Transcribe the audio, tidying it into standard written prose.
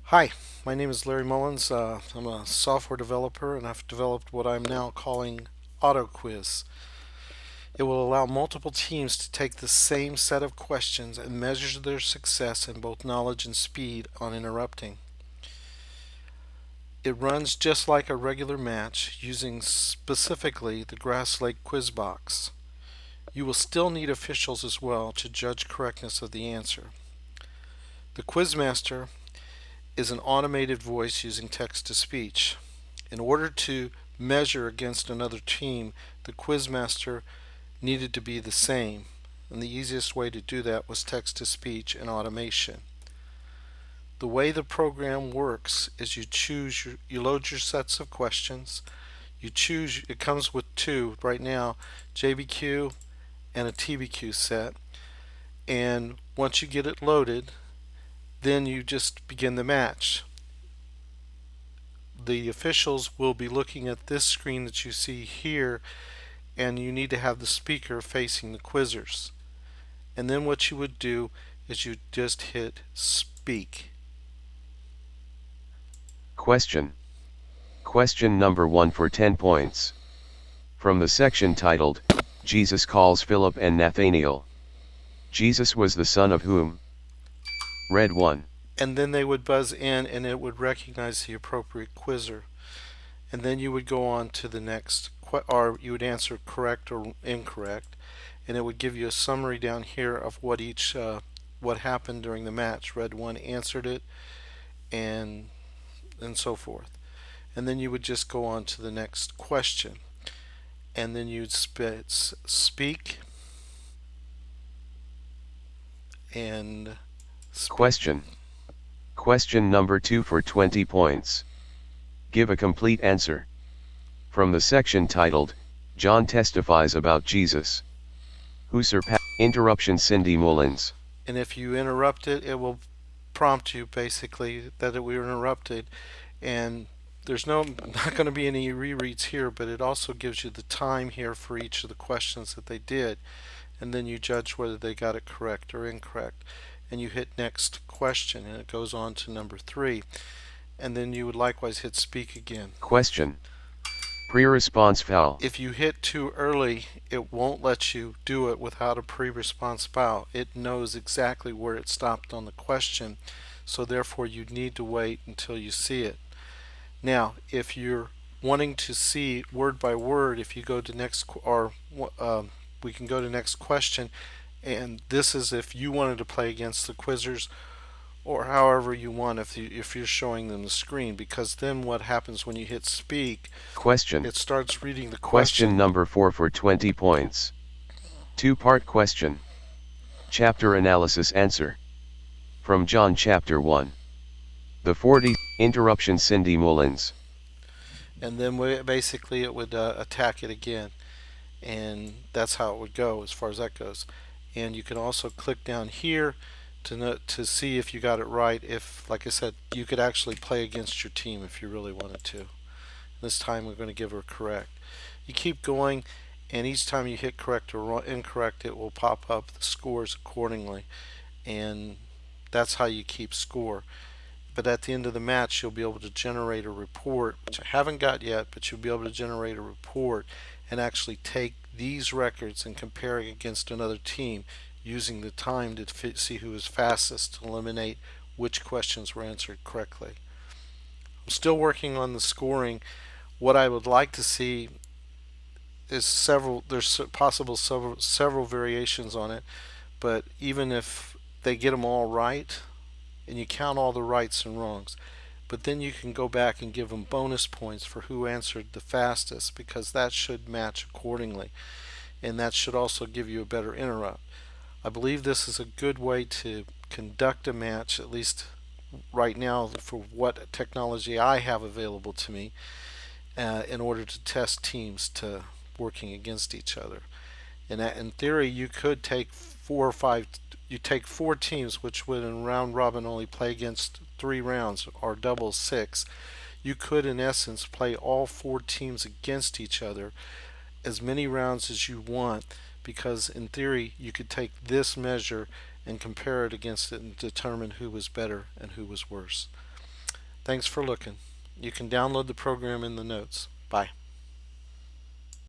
Hi, my name is Larry Mullins. I'm a software developer and I've developed what I'm now calling Auto Quiz. It will allow multiple teams to take the same set of questions and measure their success in both knowledge and speed on interrupting. It runs just like a regular match using specifically the Grass Lake Quiz Box. You will still need officials as well to judge correctness of the answer. The Quizmaster is an automated voice using text to speech. In order to measure against another team, the quizmaster needed to be the same, and the easiest way to do that was text to speech and automation. The way the program works is you load your sets of questions. You choose, it comes with two right now, JBQ and a TBQ set. And once you get it loaded, then you just begin the match. The officials will be looking at this screen that you see here, and you need to have the speaker facing the quizzers. And then what you would do is you just hit speak. Question. Question number 1 for 10 points. From the section titled, Jesus calls Philip and Nathanael. Jesus was the son of whom? Red 1. And then they would buzz in and it would recognize the appropriate quizzer. And then you would go on to the next, or you would answer correct or incorrect, and it would give you a summary down here of what happened during the match. Red 1 answered it, and so forth. And then you would just go on to the next question, and then you'd speak and speak. Question. Question number 2 for 20 points. Give a complete answer. From the section titled, John testifies about Jesus. Who surpassed? Interruption. Cindy Mullins. And if you interrupt it, it will prompt you basically that we were interrupted. And there's not going to be any rereads here, but it also gives you the time here for each of the questions that they did. And then you judge whether they got it correct or incorrect. And you hit next question, and it goes on to number 3. And then you would likewise hit speak again. Question. Pre-response foul. If you hit too early, it won't let you do it without a pre-response foul. It knows exactly where it stopped on the question, so therefore you need to wait until you see it. Now, if you're wanting to see word by word, if you go to next, or we can go to next question, and this is if you wanted to play against the quizzers, or however you want, if you're showing them the screen, because then what happens when you hit speak? Question. It starts reading the Question number 4 for 20 points. Two-part question. Chapter analysis answer. From John chapter 1. The 40th interruption. Cindy Mullins. And then basically it would attack it again, and that's how it would go as far as that goes. And you can also click down here to see if you got it right. If, like I said, you could actually play against your team if you really wanted to. This time we're going to give her correct. You keep going, and each time you hit correct or incorrect, it will pop up the scores accordingly, and that's how you keep score. But at the end of the match, you'll be able to generate a report, which I haven't got yet, but you'll be able to generate a report and actually take these records and compare it against another team using the time to see who is fastest to eliminate which questions were answered correctly. I'm still working on the scoring. What I would like to see is there's possible several variations on it, but even if they get them all right, and you count all the rights and wrongs, but then you can go back and give them bonus points for who answered the fastest, because that should match accordingly, and that should also give you a better interrupt. I believe this is a good way to conduct a match, at least right now for what technology I have available to me, in order to test teams to working against each other. And in theory, you could take you take 4 teams, which would in round robin only play against 3 rounds, or double 6. You could, in essence, play all 4 teams against each other as many rounds as you want, because in theory, you could take this measure and compare it against it and determine who was better and who was worse. Thanks for looking. You can download the program in the notes. Bye.